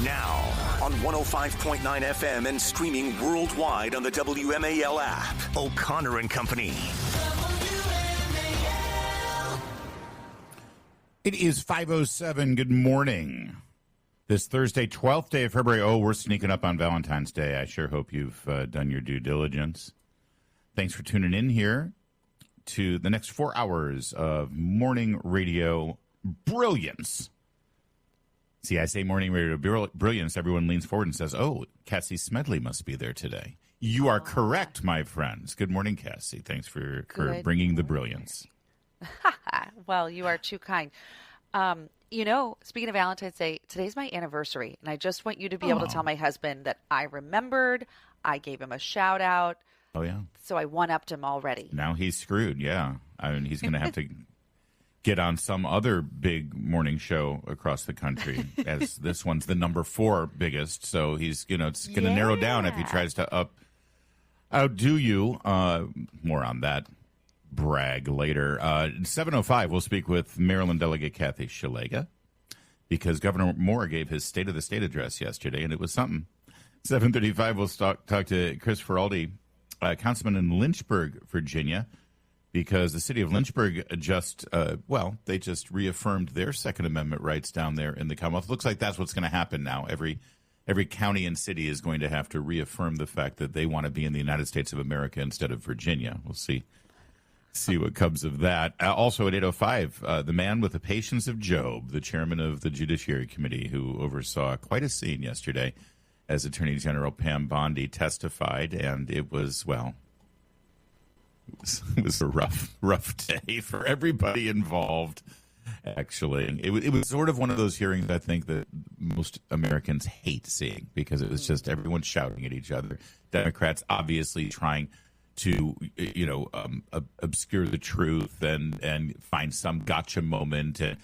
Now, on 105.9 FM and streaming worldwide on the WMAL app. O'Connor and Company. It is 5:07. Good morning. This Thursday, 12th day of February. Oh, we're sneaking up on Valentine's Day. I sure hope you've done your due diligence. Thanks for tuning in here to the next 4 hours of morning radio brilliance. See, I say morning radio brilliance. Everyone leans forward and says, oh, Cassie Smedile must be there today. You are correct, my friends. Good morning, Cassie. Thanks for bringing the brilliance. Well, you are too kind. Speaking of Valentine's Day, today's my anniversary, and I just want you to be able to tell my husband that I remembered. I gave him a shout out. Oh, yeah. So I one-upped him already. Now he's screwed, yeah. I mean, he's going to have to get on some other big morning show across the country, as this one's the number 4 biggest. So he's, it's going to narrow down if he tries to outdo you. More on that brag later. 7:05, we'll speak with Maryland Delegate Kathy Szeliga, because Governor Moore gave his State of the State address yesterday, and it was something. 7:35, we'll talk to Chris Feraldi, councilman in Lynchburg, Virginia, because the city of Lynchburg they just reaffirmed their Second Amendment rights down there in the Commonwealth. Looks like that's what's going to happen now. Every county and city is going to have to reaffirm the fact that they want to be in the United States of America instead of Virginia. We'll see what comes of that. Also at 8:05, the man with the patience of Job, the chairman of the Judiciary Committee, who oversaw quite a scene yesterday as Attorney General Pam Bondi testified, and it was a rough day for everybody involved. Actually, it was sort of one of those hearings I think that most Americans hate seeing, because it was just everyone shouting at each other. Democrats obviously trying to obscure the truth and find some gotcha moment and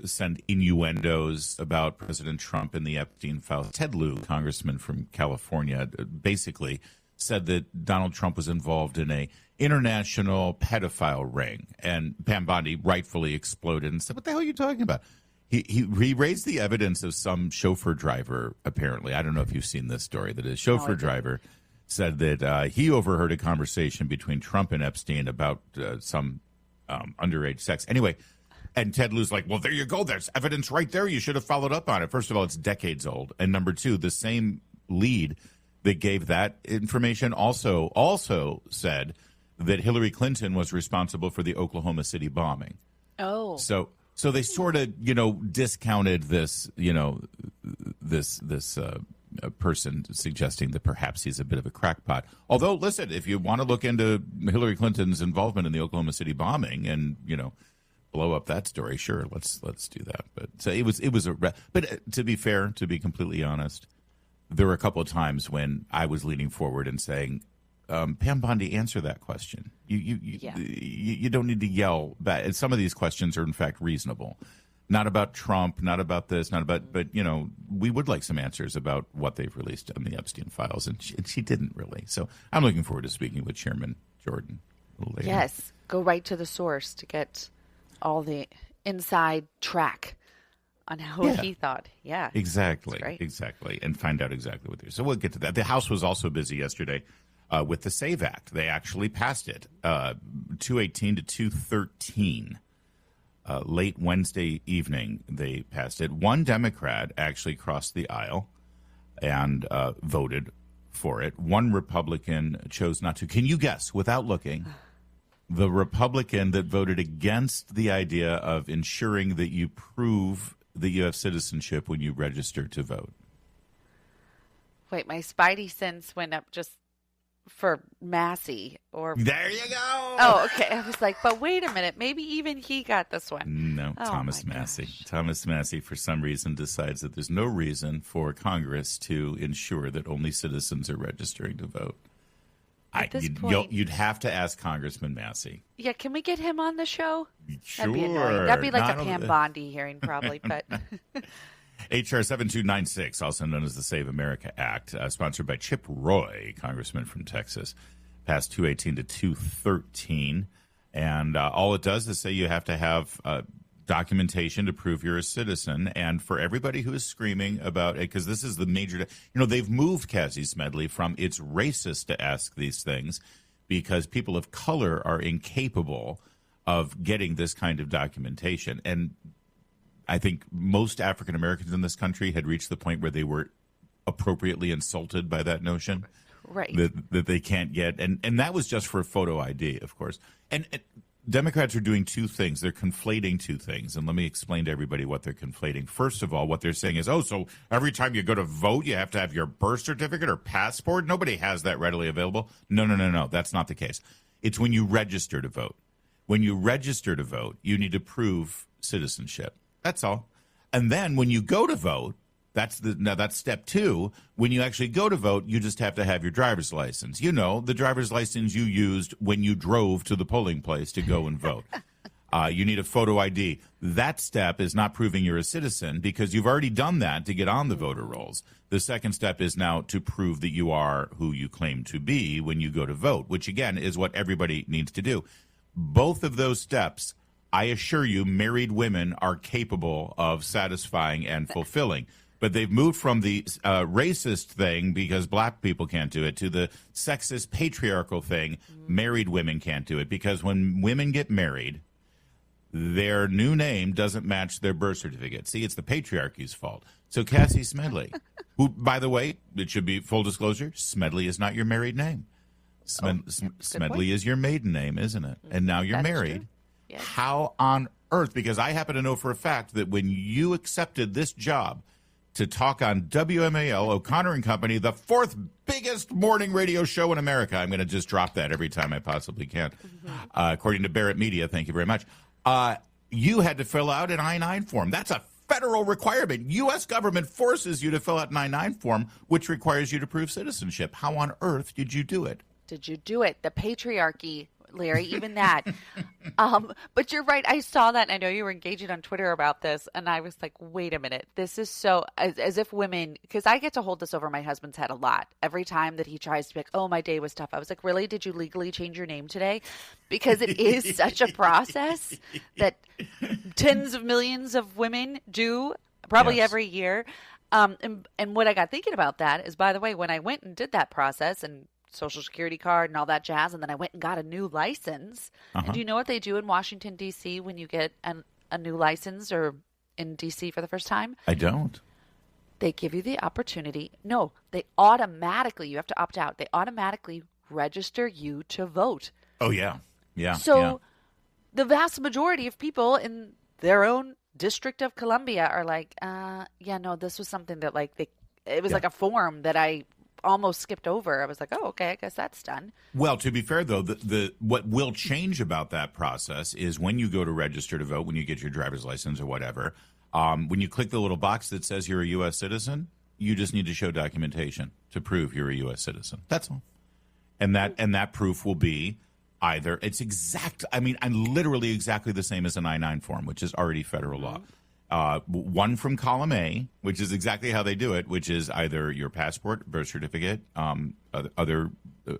send innuendos about President Trump and the Epstein files. Ted Lieu, congressman from California, basically said that Donald Trump was involved in a international pedophile ring, and Pam Bondi rightfully exploded and said, "What the hell are you talking about?" He raised the evidence of some chauffeur driver, apparently. I don't know if you've seen this story, that a chauffeur driver said that he overheard a conversation between Trump and Epstein about some underage sex. Anyway, and Ted Lieu's like, well, there you go. There's evidence right there. You should have followed up on it. First of all, it's decades old. And number two, the same lead that gave that information also said that Hillary Clinton was responsible for the Oklahoma City bombing. Oh. So they sort of, discounted this, this person, suggesting that perhaps he's a bit of a crackpot. Although, listen, if you want to look into Hillary Clinton's involvement in the Oklahoma City bombing and, blow up that story, sure, let's do that. But so but to be fair, to be completely honest, there were a couple of times when I was leaning forward and saying, Pam Bondi, answer that question. You don't need to yell back. And some of these questions are in fact reasonable. Not about Trump, not about this, but we would like some answers about what they've released on the Epstein files, and she didn't really. So I'm looking forward to speaking with Chairman Jordan a little later. Yes, go right to the source to get all the inside track on how he thought. Yeah, exactly, and find out exactly what they're. So we'll get to that. The House was also busy yesterday with the SAVE Act. They actually passed it 218 to 213. Late Wednesday evening, they passed it. One Democrat actually crossed the aisle and voted for it. One Republican chose not to. Can you guess, without looking, the Republican that voted against the idea of ensuring that you prove that you have citizenship when you register to vote? Wait, my spidey sense went up just for Massey. Or there you go. Oh, okay. I was like, but wait a minute. Maybe even he got this one. No, Thomas Massey. Thomas Massey, for some reason, decides that there's no reason for Congress to ensure that only citizens are registering to vote. You'd have to ask Congressman Massey. Yeah, can we get him on the show? Sure. That'd be annoying. That'd be like a Pam Bondi hearing, probably. But H.R. 7296, also known as the Save America Act, sponsored by Chip Roy, congressman from Texas, passed 218 to 213. And all it does is say you have to have documentation to prove you're a citizen. And for everybody who is screaming about it, because this is the major, they've moved Cassie Smedile from it's racist to ask these things because people of color are incapable of getting this kind of documentation. And I think most African Americans in this country had reached the point where they were appropriately insulted by that notion. Right. That they can't get. And that was just for photo ID, of course. And Democrats are doing two things. They're conflating two things. And let me explain to everybody what they're conflating. First of all, what they're saying is, so every time you go to vote, you have to have your birth certificate or passport? Nobody has that readily available. No. That's not the case. It's when you register to vote. When you register to vote, you need to prove citizenship. That's all. And then when you go to vote, that's step two. When you actually go to vote, you just have to have your driver's license. The driver's license you used when you drove to the polling place to go and vote. You need a photo ID. That step is not proving you're a citizen because you've already done that to get on the voter rolls. The second step is now to prove that you are who you claim to be when you go to vote, which, again, is what everybody needs to do. Both of those steps, I assure you, married women are capable of satisfying and fulfilling. But they've moved from the racist thing because black people can't do it to the sexist patriarchal thing. Married women can't do it because when women get married, their new name doesn't match their birth certificate. See, it's the patriarchy's fault. So Cassie Smedile, who, by the way, it should be full disclosure, Smedile is not your married name. Smedile is your maiden name, isn't it? And now you're married. Yes. How on earth? Because I happen to know for a fact that when you accepted this job to talk on WMAL, O'Connor and Company, the fourth biggest morning radio show in America. I'm going to just drop that every time I possibly can. According to Barrett Media, thank you very much. You had to fill out an I-9 form. That's a federal requirement. U.S. government forces you to fill out an I-9 form, which requires you to prove citizenship. How on earth did you do it? Did you do it? The patriarchy, Larry, even that. But you're right. I saw that, and I know you were engaging on Twitter about this, and I was like, wait a minute. This is so, as if women, because I get to hold this over my husband's head a lot. Every time that he tries to be like, oh, my day was tough. I was like, really? Did you legally change your name today? Because it is such a process that tens of millions of women do probably every year. And what I got thinking about that is, by the way, when I went and did that process and Social Security card and all that jazz, and then I went and got a new license. And do you know what they do in Washington, D.C. when you get a new license or in D.C. for the first time? I don't. They give you the opportunity. No, they automatically, you have to opt out. They automatically register you to vote. Oh, yeah. Yeah. So the vast majority of people in their own District of Columbia are like, this was something that it was like a form that I almost skipped over. I was like, oh, okay, I guess that's done. Well, to be fair, though, what will change about that process is when you go to register to vote, when you get your driver's license or whatever, when you click the little box that says you're a U.S. citizen, you just need to show documentation to prove you're a U.S. citizen. That's all. And that proof will be either I'm literally exactly the same as an I-9 form, which is already federal law. One from column A, which is exactly how they do it, which is either your passport, birth certificate, other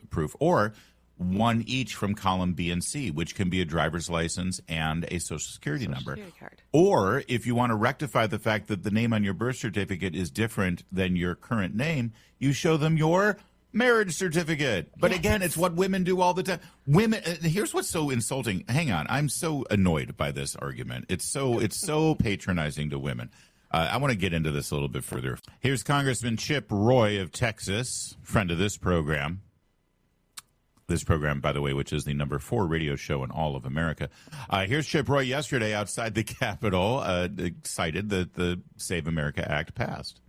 proof, or one each from column B and C, which can be a driver's license and a Social Security number. Security card. Or if you want to rectify the fact that the name on your birth certificate is different than your current name, you show them your marriage certificate. But again, it's what women do all the time. Women, here's what's so insulting. Hang on, I'm so annoyed by this argument. It's so patronizing to women. I want to get into this a little bit further. Here's Congressman Chip Roy of Texas, friend of this program. This program, by the way, which is the number 4 radio show in all of America. Here's Chip Roy yesterday outside the Capitol, excited that the Save America Act passed.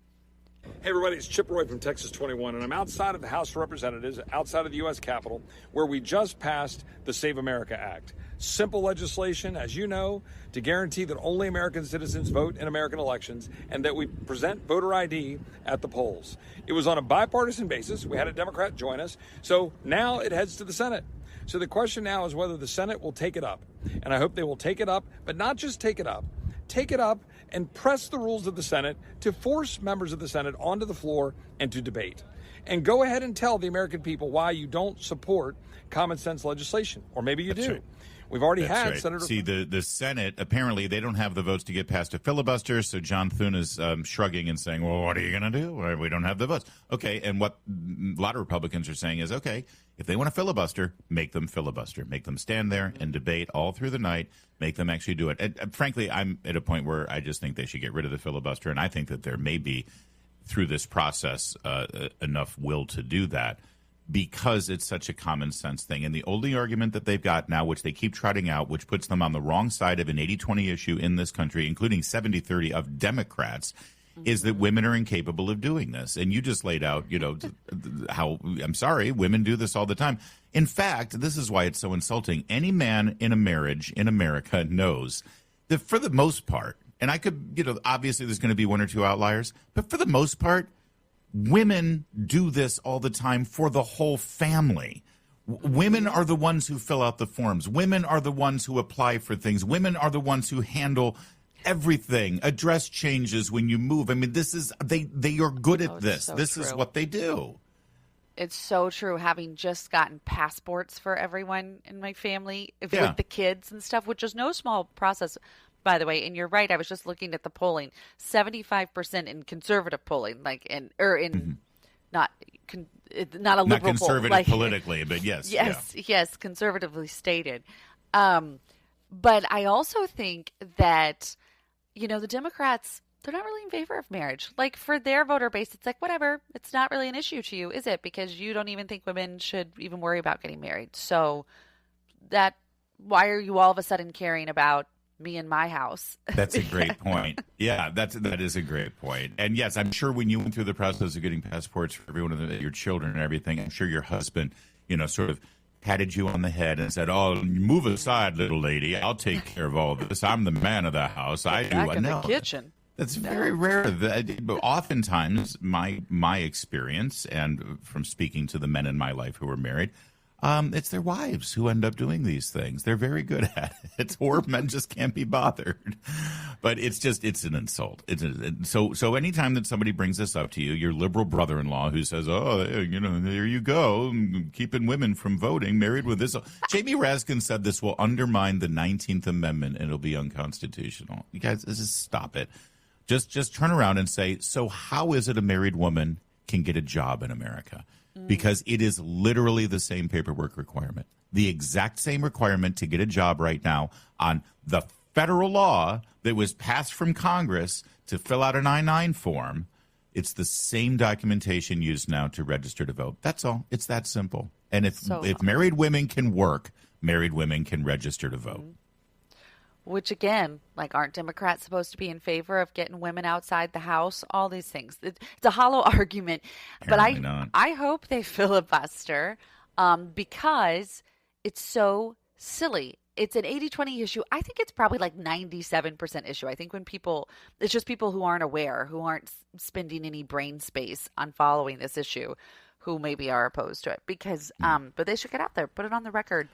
Hey everybody, it's Chip Roy from Texas 21, and I'm outside of the House of Representatives, outside of the U.S. Capitol, where we just passed the Save America Act. Simple legislation, as you know, to guarantee that only American citizens vote in American elections and that we present voter ID at the polls. It was on a bipartisan basis. We had a Democrat join us, so now it heads to the Senate. So the question now is whether the Senate will take it up, and I hope they will take it up, but not just take it up and press the rules of the Senate to force members of the Senate onto the floor and to debate. And go ahead and tell the American people why you don't support common sense legislation, or maybe you do. Right. We've already That's had right. Senator. See, the Senate, apparently they don't have the votes to get past a filibuster, so John Thune is shrugging and saying, well, what are you going to do? Well, we don't have the votes. Okay, and what a lot of Republicans are saying is, okay, if they want to filibuster, make them filibuster. Make them stand there and debate all through the night. Make them actually do it. And frankly, I'm at a point where I just think they should get rid of the filibuster, and I think that there may be, through this process, enough will to do that, because it's such a common sense thing. And the only argument that they've got now, which they keep trotting out, which puts them on the wrong side of an 80-20 issue in this country, including 70-30 of Democrats, is that women are incapable of doing this. And you just laid out, how, I'm sorry, women do this all the time. In fact, this is why it's so insulting. Any man in a marriage in America knows that for the most part, and I could, obviously there's going to be one or two outliers, but for the most part, women do this all the time for the whole family. Women are the ones who fill out the forms. Women are the ones who apply for things. Women are the ones who handle everything. Address changes when you move. I mean, this is they are good at this. So this true. is what they do. It's so true. Having just gotten passports for everyone in my family, with the kids and stuff, which is no small process, by the way. And you're right. I was just looking at the polling: 75% in conservative polling, not a liberal Not conservative poll, politically, but yes. Yes, conservatively stated. But I also think that, the Democrats, they're not really in favor of marriage. Like, for their voter base, it's like, whatever, it's not really an issue to you, is it? Because you don't even think women should even worry about getting married. So why are you all of a sudden caring about me and my house? That's a great point. Yeah, that is a great point. And yes, I'm sure when you went through the process of getting passports for every one of your children and everything, I'm sure your husband, sort of patted you on the head and said, "Oh, move aside, little lady. I'll take care of all this. I'm the man of the house. I do." Back in the kitchen. That's very rare. But oftentimes, my experience, and from speaking to the men in my life who are married, it's their wives who end up doing these things. They're very good at it, or men just can't be bothered. But it's an insult. So anytime that somebody brings this up to you, your liberal brother-in-law who says, "Oh, there you go, keeping women from voting, married with this." Jamie Raskin said this will undermine the 19th Amendment and it'll be unconstitutional. You guys, just stop it. Just turn around and say, so how is it a married woman can get a job in America? Because it is literally the same paperwork requirement. The exact same requirement to get a job right now on the federal law that was passed from Congress to fill out an I-9 form. It's the same documentation used now to register to vote. That's all. It's that simple. And if married women can work, married women can register to vote. Which, again, aren't Democrats supposed to be in favor of getting women outside the house? All these things. It's a hollow argument. Apparently but not. I hope they filibuster because it's so silly. It's an 80-20 issue. I think it's probably 97% issue. I think it's just people who aren't aware, who aren't spending any brain space on following this issue, who maybe are opposed to it. Because, but they should get out there, put it on the record.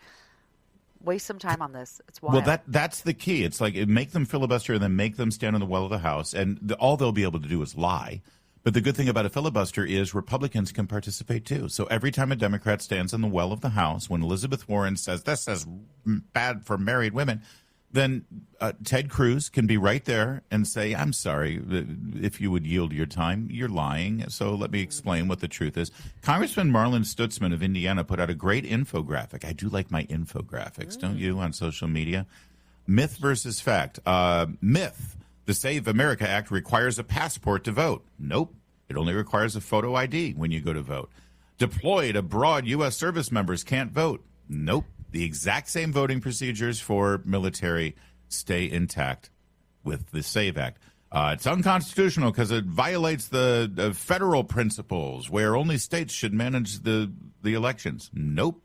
Waste some time on this. It's wild. Well, that's the key. It's make them filibuster and then make them stand on the well of the House. And all they'll be able to do is lie. But the good thing about a filibuster is Republicans can participate too. So every time a Democrat stands in the well of the House, when Elizabeth Warren says this is bad for married women, then Ted Cruz can be right there and say, I'm sorry, if you would yield your time, you're lying. So let me explain what the truth is. Congressman Marlon Stutzman of Indiana put out a great infographic. I do like my infographics, don't you, on social media? Myth versus fact. Myth. The Save America Act requires a passport to vote. Nope. It only requires a photo ID when you go to vote. Deployed abroad U.S. service members can't vote. Nope. The exact same voting procedures for military stay intact with the SAVE Act. It's unconstitutional because it violates the federal principles where only states should manage the elections. Nope.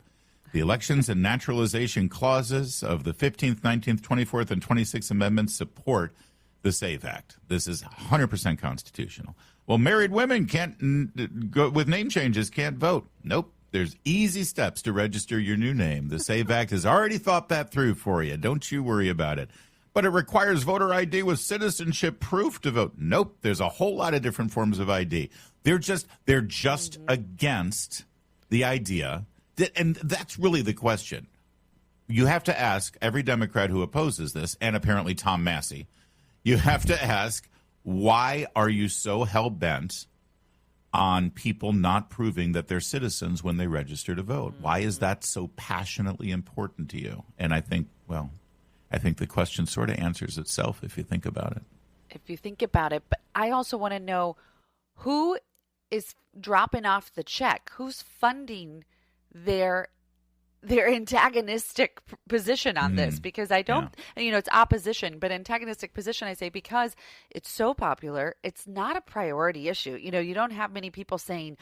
The elections and naturalization clauses of the 15th, 19th, 24th, and 26th Amendments support the SAVE Act. This is 100% constitutional. Well, married women can't go with name changes, can't vote. Nope. There's easy steps to register your new name. The SAVE Act has already thought that through for you. Don't you worry about it. But it requires voter ID with citizenship proof to vote. Nope. There's a whole lot of different forms of ID. They're just against the idea that, and that's really the question. you have to ask every Democrat who opposes this, and apparently Tom Massey, you have to ask, why are you so hell-bent on people not proving that they're citizens when they register to vote? Why is that so passionately important to you? And I think the question sort of answers itself if you think about it. If you think about it, but I also want to know who is dropping off the check, who's funding their antagonistic position on this, because I don't, it's opposition, but antagonistic position, I say, because it's so popular, it's not a priority issue. You don't have many people saying,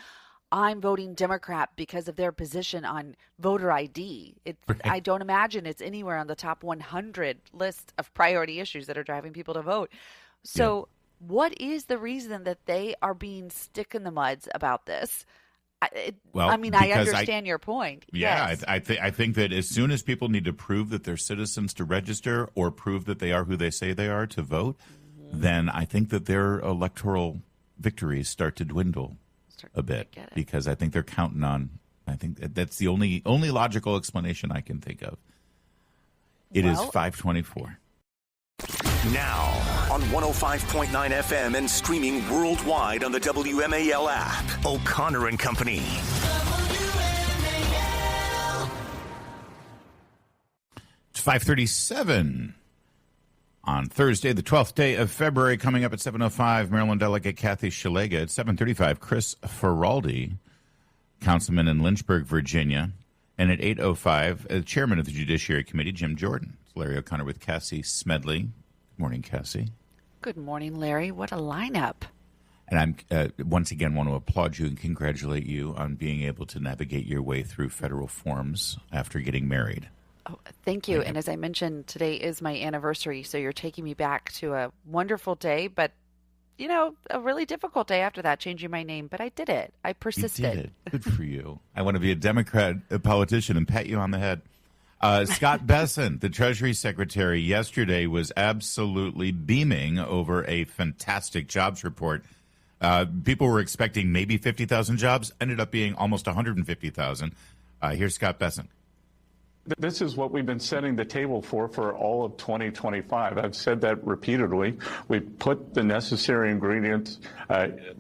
I'm voting Democrat because of their position on voter ID. I don't imagine it's anywhere on the top 100 list of priority issues that are driving people to vote. So what is the reason that they are being stick in the muds about this? I understand your point. Yeah, yes. I think that as soon as people need to prove that they're citizens to register or prove that they are who they say they are to vote, then I think that their electoral victories start to dwindle a bit, because I think they're counting on. I think that's the only logical explanation I can think of. It is 5:24. Now on 105.9 FM and streaming worldwide on the WMAL app. O'Connor and Company. It's 5:37 on Thursday, the 12th day of February. Coming up at 7:05, Maryland Delegate Kathy Shalega. At 7:35, Chris Feraldi, councilman in Lynchburg, Virginia. And at 8:05, Chairman of the Judiciary Committee, Jim Jordan. It's Larry O'Connor with Cassie Smedile. Good morning, Cassie. Good morning, Larry. What a lineup. And I'm once again want to applaud you and congratulate you on being able to navigate your way through federal forms after getting married. Oh, thank you. And as I mentioned, today is my anniversary, so you're taking me back to a wonderful day, but, a really difficult day after that, changing my name. But I did it. I persisted. You did it. Good for you. I want to be a Democrat, a politician, and pat you on the head. Scott Bessent, the Treasury Secretary, yesterday was absolutely beaming over a fantastic jobs report. People were expecting maybe 50,000 jobs, ended up being almost 150,000. Here's Scott Bessent. This is what we've been setting the table for all of 2025. I've said that repeatedly. We've put the necessary ingredients,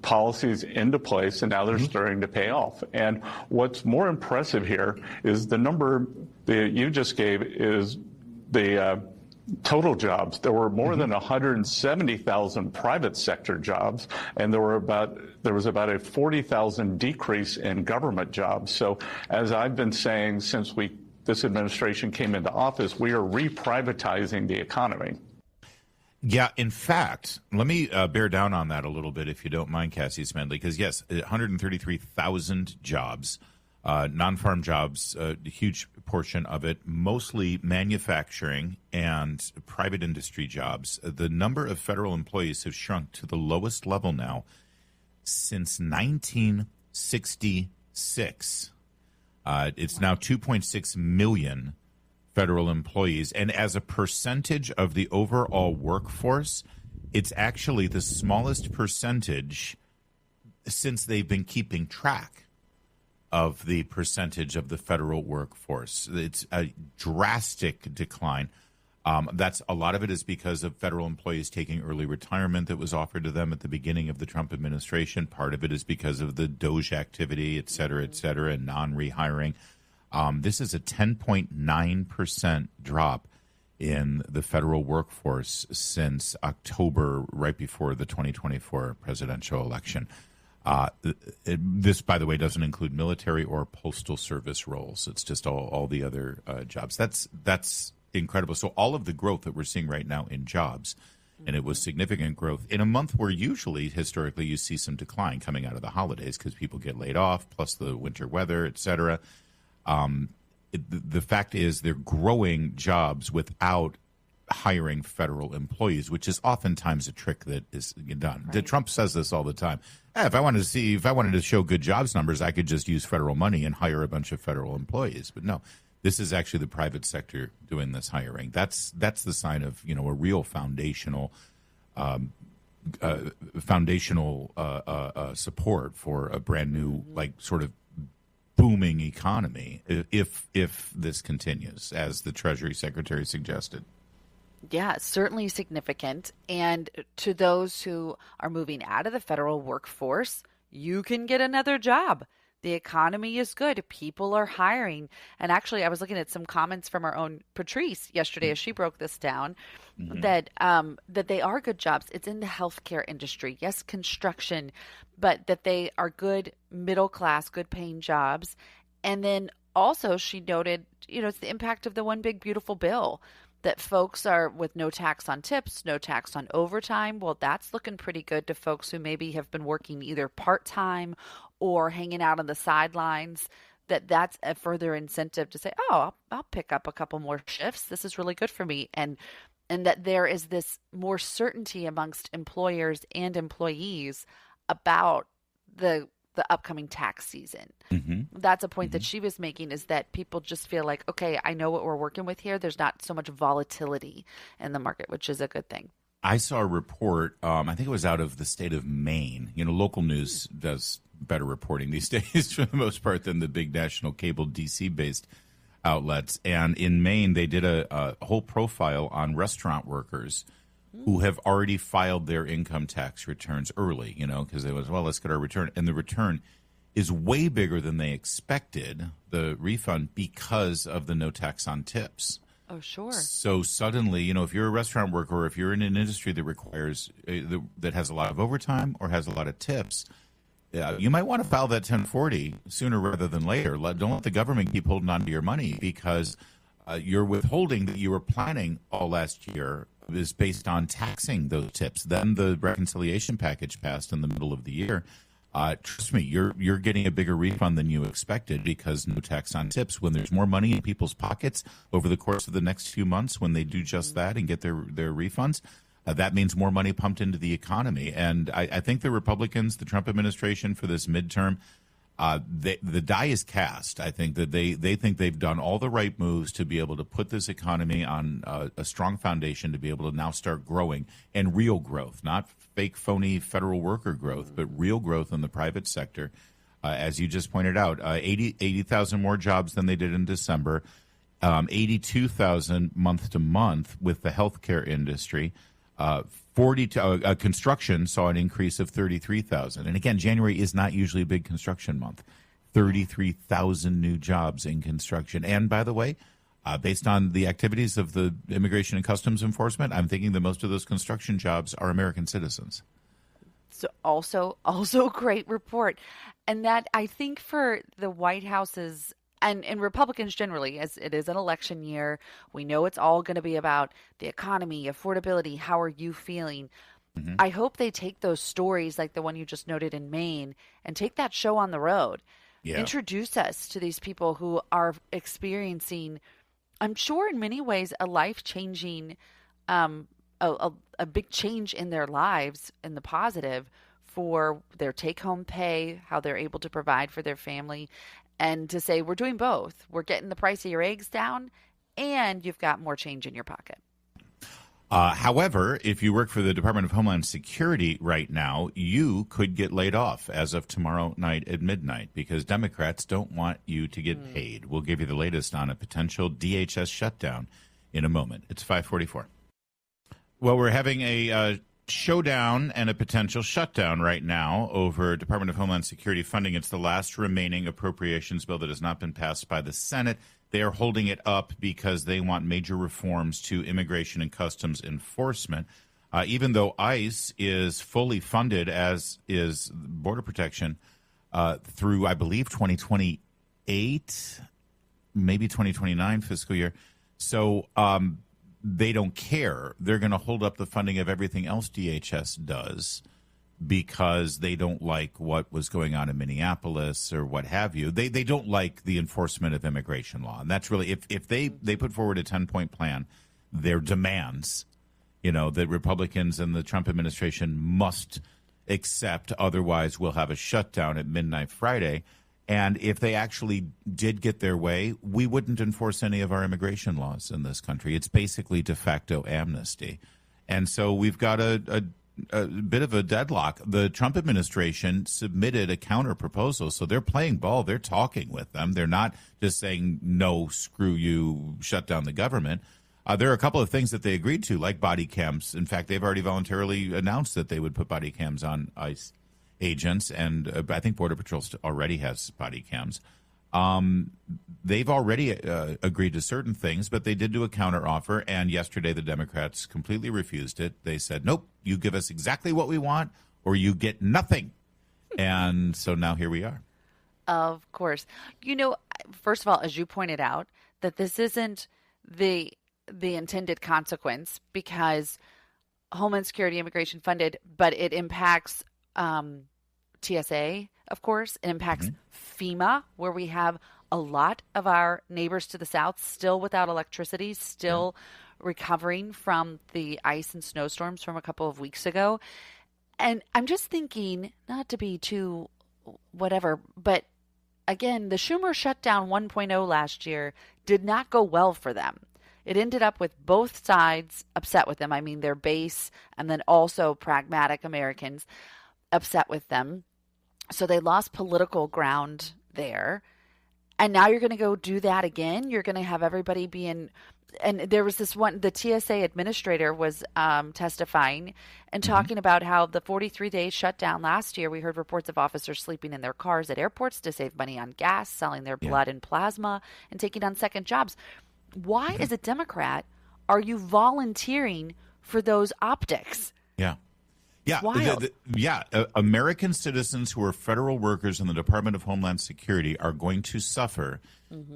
policies into place, and now they're starting to pay off. And what's more impressive here is the number that you just gave is the total jobs. There were more than 170,000 private sector jobs, and there was about a 40,000 decrease in government jobs. So as I've been saying since this administration came into office, we are re-privatizing the economy. Yeah, in fact, let me bear down on that a little bit, if you don't mind, Cassie Smedile, because yes, 133,000 jobs, non-farm jobs, a huge portion of it, mostly manufacturing and private industry jobs. The number of federal employees have shrunk to the lowest level now since 1966. It's now 2.6 million federal employees. And as a percentage of the overall workforce, it's actually the smallest percentage since they've been keeping track of the percentage of the federal workforce. It's a drastic decline. That's a lot of it is because of federal employees taking early retirement that was offered to them at the beginning of the Trump administration. Part of it is because of the Doge activity, et cetera, and non-rehiring. This is a 10.9% drop in the federal workforce since October, right before the 2024 presidential election. This, by the way, doesn't include military or postal service roles. It's just all the other jobs. That's incredible. So all of the growth that we're seeing right now in jobs, and it was significant growth in a month where usually, historically, you see some decline coming out of the holidays because people get laid off, plus the winter weather, et cetera. The fact is they're growing jobs without hiring federal employees, which is oftentimes a trick that is done. Right. Trump says this all the time. If I wanted to show good jobs numbers, I could just use federal money and hire a bunch of federal employees. But no, this is actually the private sector doing this hiring. That's the sign of a real foundational support for a brand new sort of booming economy if this continues, as the Treasury Secretary suggested. Yeah, certainly significant. And to those who are moving out of the federal workforce, you can get another job. The economy is good. People are hiring. And actually, I was looking at some comments from our own Patrice yesterday as she broke this down, that they are good jobs. It's in the healthcare industry. Yes, construction, but that they are good middle class, good paying jobs. And then also she noted, it's the impact of the one big beautiful bill, that folks are with no tax on tips, no tax on overtime. Well, that's looking pretty good to folks who maybe have been working either part-time or hanging out on the sidelines, that's a further incentive to say, oh, I'll pick up a couple more shifts. This is really good for me. And that there is this more certainty amongst employers and employees about the upcoming tax season. That's a point that she was making, is that people just feel like, okay, I know what we're working with here. There's not so much volatility in the market, which is a good thing. I saw a report, I think it was out of the state of Maine. Local news does better reporting these days for the most part than the big national cable DC-based outlets. And in Maine, they did a whole profile on restaurant workers who have already filed their income tax returns early, because they was, well, let's get our return. And the return is way bigger than they expected, the refund, because of the no tax on tips. Oh, sure. So suddenly, if you're a restaurant worker, or if you're in an industry that requires, that has a lot of overtime or has a lot of tips, you might want to file that 1040 sooner rather than later. Don't let the government keep holding on to your money, because your withholding that you were planning all last year is based on taxing those tips. Then the reconciliation package passed in the middle of the year. Trust me, you're getting a bigger refund than you expected, because no tax on tips. When there's more money in people's pockets over the course of the next few months, when they do just that and get their refunds, that means more money pumped into the economy. And I think the Republicans, the Trump administration, for this midterm, the die is cast. I think that they think they've done all the right moves to be able to put this economy on a strong foundation to be able to now start growing, and real growth, not fake, phony federal worker growth, but real growth in the private sector. As you just pointed out, 80,000 more jobs than they did in December, 82,000 month to month with the healthcare industry. Construction saw an increase of 33,000. And again, January is not usually a big construction month. 33,000 new jobs in construction. And by the way, based on the activities of the Immigration and Customs Enforcement, I'm thinking that most of those construction jobs are American citizens. So also a great report. And that, I think, for the White House's and Republicans generally, as it is an election year, we know it's all going to be about the economy, affordability. How are you feeling? I hope they take those stories like the one you just noted in Maine and take that show on the road. Yeah. Introduce us to these people who are experiencing, I'm sure in many ways, a life-changing, a big change in their lives in the positive, for their take-home pay, how they're able to provide for their family. And to say, we're doing both. We're getting the price of your eggs down, and you've got more change in your pocket. However, if you work for the Department of Homeland Security right now, you could get laid off as of tomorrow night at midnight, because Democrats don't want you to get paid. We'll give you the latest on a potential DHS shutdown in a moment. It's 5:44. Well, we're having a showdown and a potential shutdown right now over Department of Homeland Security funding. It's the last remaining appropriations bill that has not been passed by the Senate. They are holding it up because they want major reforms to immigration and customs enforcement. Even though ICE is fully funded, as is Border Protection, through, I believe, 2028, maybe 2029 fiscal year. So they don't care. They're going to hold up the funding of everything else DHS does, because they don't like what was going on in Minneapolis or what have you. They don't like the enforcement of immigration law. And that's really, if they put forward a 10-point plan, their demands, that Republicans and the Trump administration must accept, otherwise we'll have a shutdown at midnight Friday. And if they actually did get their way, we wouldn't enforce any of our immigration laws in this country. It's basically de facto amnesty. And so we've got a bit of a deadlock. The Trump administration submitted a counter proposal, so they're playing ball. They're talking with them. They're not just saying, no, screw you, shut down the government. There are a couple of things that they agreed to, like body cams. In fact, they've already voluntarily announced that they would put body cams on ICE agents, and I think Border Patrol already has body cams. They've already agreed to certain things, but they did do a counteroffer, and yesterday the Democrats completely refused it. They said, nope, you give us exactly what we want or you get nothing. And so now here we are. Of course. First of all, as you pointed out, that this isn't the intended consequence because Homeland Security immigration funded, but it impacts TSA, of course. It impacts FEMA, where we have a lot of our neighbors to the south still without electricity, still recovering from the ice and snowstorms from a couple of weeks ago. And I'm just thinking, not to be too whatever, but again, the Schumer shutdown 1.0 last year did not go well for them. It ended up with both sides upset with them. I mean, their base and then also pragmatic Americans upset with them. So they lost political ground there. And now you're going to go do that again. You're going to have everybody being, and there was this one, the TSA administrator was testifying and talking about how the 43-day shutdown last year, we heard reports of officers sleeping in their cars at airports to save money on gas, selling their blood and plasma, and taking on second jobs. Why, as a Democrat, are you volunteering for those optics? Yeah. Wild. American citizens who are federal workers in the Department of Homeland Security are going to suffer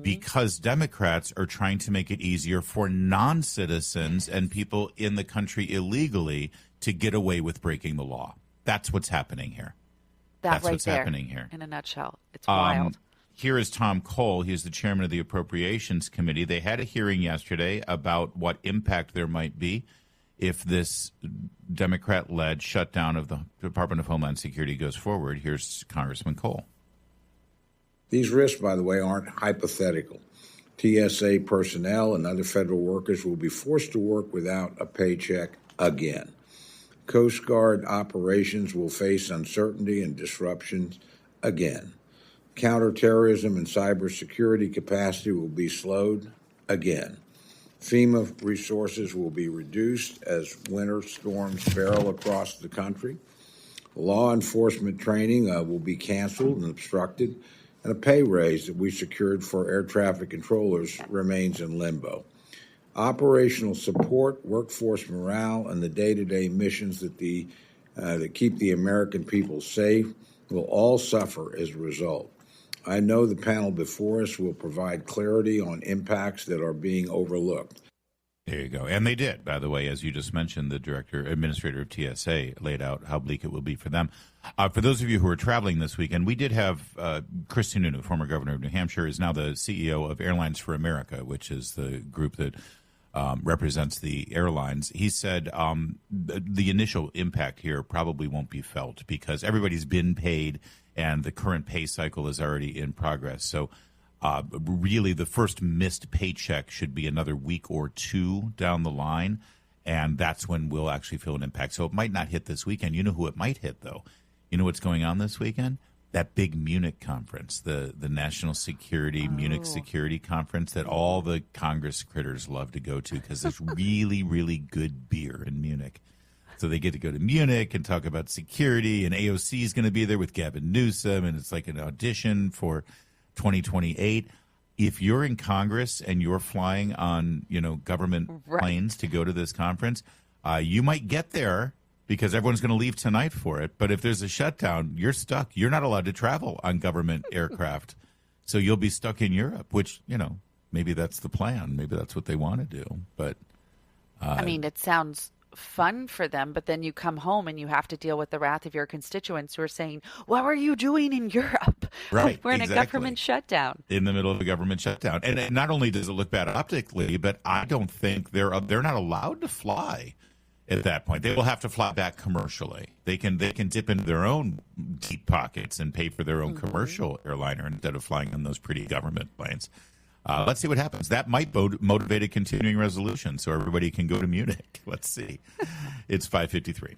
because Democrats are trying to make it easier for non-citizens and people in the country illegally to get away with breaking the law. That's what's happening here. That's right what's there, happening here. in a nutshell. It's wild. Here is Tom Cole. He's the chairman of the Appropriations Committee. They had a hearing yesterday about what impact there might be if this Democrat-led shutdown of the Department of Homeland Security goes forward. Here's Congressman Cole. These risks, by the way, aren't hypothetical. TSA personnel and other federal workers will be forced to work without a paycheck again. Coast Guard operations will face uncertainty and disruptions again. Counterterrorism and cybersecurity capacity will be slowed again. FEMA resources will be reduced as winter storms barrel across the country. Law enforcement training will be canceled and obstructed, and a pay raise that we secured for air traffic controllers remains in limbo. Operational support, workforce morale, and the day-to-day missions that keep the American people safe will all suffer as a result. I know the panel before us will provide clarity on impacts that are being overlooked. There you go. And they did, by the way, as you just mentioned, the administrator of TSA laid out how bleak it will be for them. For those of you who are traveling this weekend, we did have Chris Sununu, former governor of New Hampshire, is now the CEO of Airlines for America, which is the group that represents the airlines. He said the initial impact here probably won't be felt because everybody's been paid and the current pay cycle is already in progress. So really the first missed paycheck should be another week or two down the line, and that's when we'll actually feel an impact. So it might not hit this weekend. You know who it might hit, though? You know what's going on this weekend? That big Munich conference, the National Security, Munich Security Conference that all the Congress critters love to go to because there's really, really good beer in Munich. So they get to go to Munich and talk about security, and AOC is going to be there with Gavin Newsom, and it's like an audition for 2028. If you're in Congress and you're flying on, government planes to go to this conference, you might get there because everyone's going to leave tonight for it. But if there's a shutdown, you're stuck. You're not allowed to travel on government aircraft. So you'll be stuck in Europe, which, maybe that's the plan. Maybe that's what they want to do. But it sounds fun for them, but then you come home and you have to deal with the wrath of your constituents who are saying, what were you doing in Europe? Right, we're in a government shutdown. In the middle of a government shutdown. And not only does it look bad optically, but I don't think they're not allowed to fly at that point. They will have to fly back commercially. They can dip into their own deep pockets and pay for their own commercial airliner instead of flying on those pretty government planes. Let's see what happens. That might motivate a continuing resolution so everybody can go to Munich. Let's see. It's 5:53.